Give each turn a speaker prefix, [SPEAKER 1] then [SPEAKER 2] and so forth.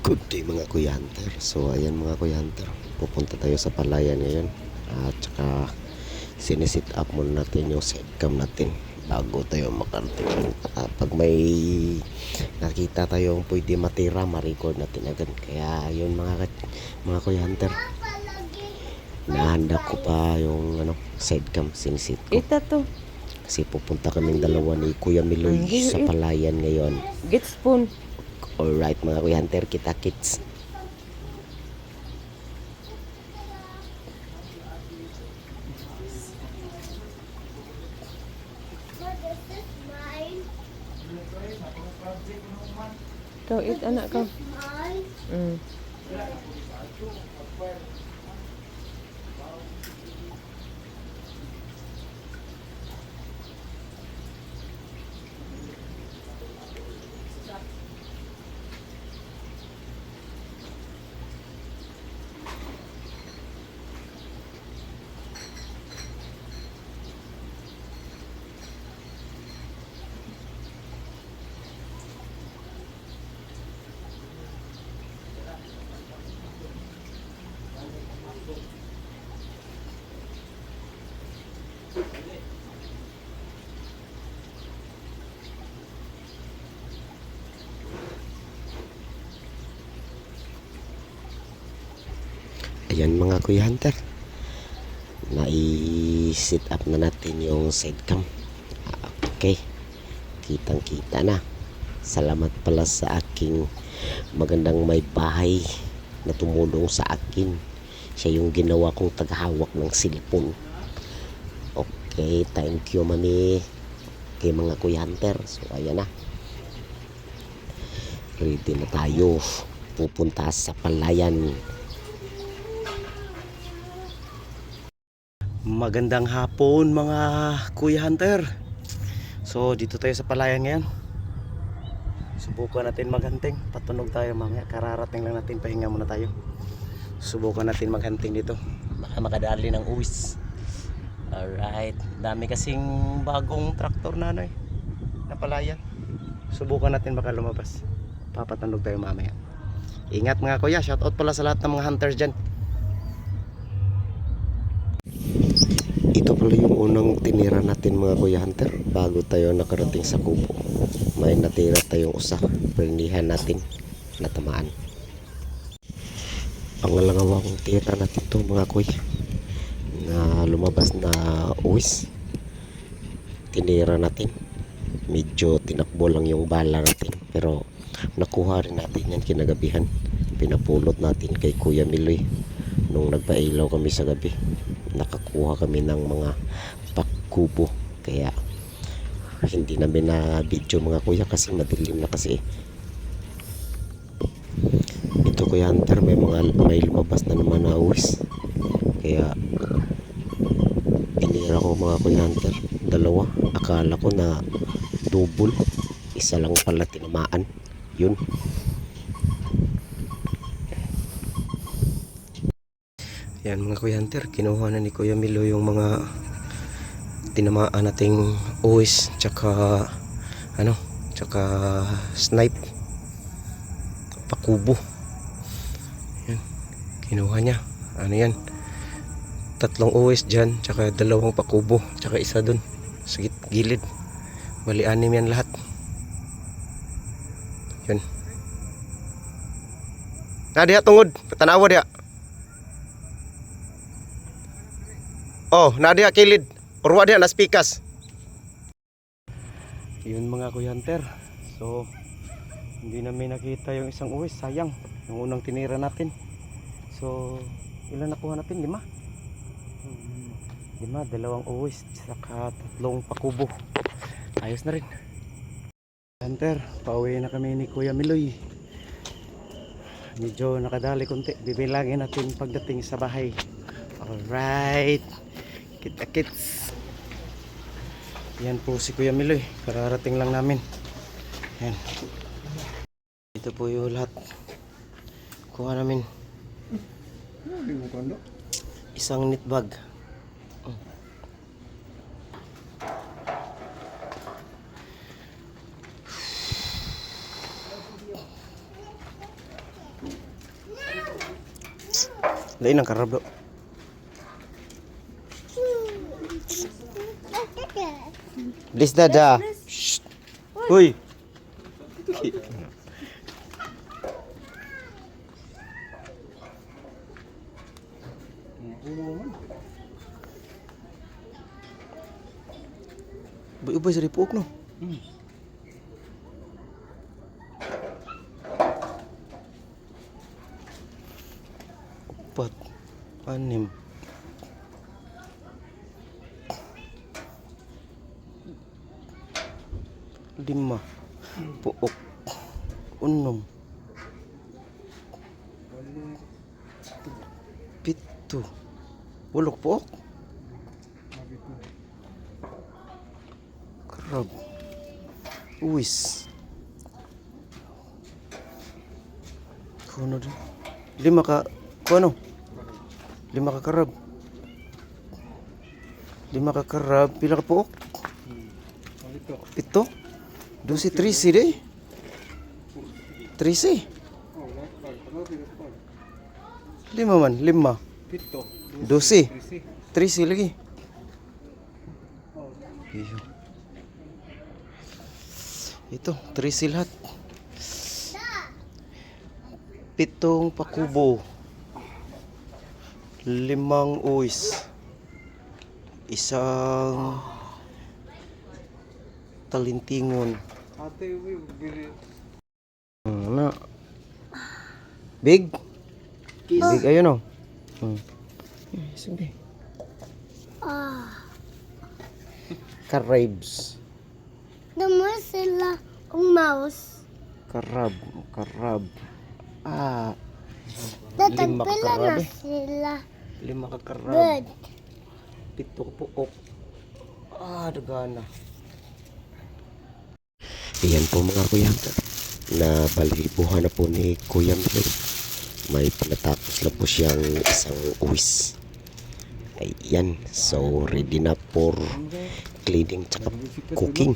[SPEAKER 1] Good day mga Kuya Hunter. So ayan mga Kuya Hunter, pupunta tayo sa palayan ngayon. At saka sinisit up muna natin yung sidecam natin bago tayo makarating. Pag may nakita tayong pwede matira, ma-record natin agad. Kaya yun mga Kuya Hunter, nahanda ko pa yung sidecam, sinisit ko.
[SPEAKER 2] Ita to.
[SPEAKER 1] Kasi pupunta kaming dalawa ni Kuya Miloy sa palayan ngayon.
[SPEAKER 2] Get spoon.
[SPEAKER 1] Alright mga Kuya Hunter, kita kits.
[SPEAKER 2] Kau eat anak kau. Ayan mga Kuya Hunter, nai-sit up na natin yung sidecam. Okay, kitang kita na. Salamat pala sa aking magandang may bahay na tumulong sa akin. Siya yung ginawa kong taghawak ng cellphone. Okay, thank you mami. Okay mga Kuya Hunter, so ayan na, ready na tayo pupunta sa palayan. Magandang hapon mga Kuya Hunter. So dito tayo sa palayan ngayon. Subukan natin maghunting. Patunog tayo mamaya. Kararating lang natin. Pahinga muna tayo. Subukan natin maghunting dito. Baka makadali ng uwis. Alright. Dami kasing bagong traktor na na palayan. Subukan natin baka lumabas. Papatunog tayo mamaya. Ingat mga kuya. Shoutout pala sa lahat ng mga hunters dyan. Ito pala yung unang tinira natin mga Kuya Hunter bago tayo nakarating sa kubo. May natira tayong usa, pernihan natin, natamaan. Pangalawang tira natin to mga Kuya, na lumabas na uwis. Tinira natin, medyo tinakbo lang yung bala natin, pero nakuha rin natin yan kinagabihan. Pinapulot natin kay Kuya Miloy nung nagpailaw kami sa gabi. Nakakuha kami ng mga pakubo, kaya hindi namin na video mga kuya kasi madilim na kasi. Ito Kuya Hunter, may lumabas na naman na uwis, kaya tinira ko mga Kuya Hunter, dalawa. Akala ko na double, isa lang pala tinamaan. Yun. Yan mga Kuya Hunter, kinuha na ni Kuya Milo yung mga tinamaan nating uwis tsaka tsaka snipe, pakubo. Yan, kinuha niya. Ano yan, 3 uwis dyan tsaka 2 pakubo tsaka isa dun sa gilid. Bali 6 yan lahat. Yun. Diha tungod, tanawa diha. Oh, nadia kilid. Urwa diha nas pikas. Yun mga Kuya Hunter. So, hindi namin nakita yung isang uwis, sayang. Yung unang tinira natin. So, ilan nakuha natin? 5? 5, 2 uwis, saka 3 pakubo. Ayos na rin. Hunter, pauwi na kami ni Kuya Miloy. Medyo nakadali konti. Bibilangin natin pagdating sa bahay. Alright. Kita kits. Yan po si Kuya Miloy, kararating lang namin. Yan. Ito po yung lahat kuha namin. Isang knit bag. Lain ang karab do. Bilis dada. Shh. Hoy. Ubay sa ripok no. Upat, anim, lima, puok, unom, pito, walok puok. Karab, uwis, kuno din. Lima ka, kuno? Lima ka karab. Lima ka karab, pila ka puok? Pito. 12, 13 deh. 13. Lima man, lima. 12. 13 lagi. Iyo. Ito, 13 lahat. Pitong pakubo. 5 uwis. Isang talintingon. Ano? Big? Big, ayun o. Sige. Karabs.
[SPEAKER 3] Naman sila ang mouse.
[SPEAKER 2] Karab. Ah.
[SPEAKER 3] Datang
[SPEAKER 2] Lima ka
[SPEAKER 3] pila
[SPEAKER 2] karab
[SPEAKER 3] na
[SPEAKER 2] eh.
[SPEAKER 3] sila.
[SPEAKER 2] 5 ka karab.
[SPEAKER 3] Good.
[SPEAKER 2] 7 puok. Ah, dagana. Iyan po mga kuya. Na balibuhan na po ni Kuya Miguel. May pinatapos lang po siyang isang uwis. Ayan. So, ready na for cleaning tsaka cooking.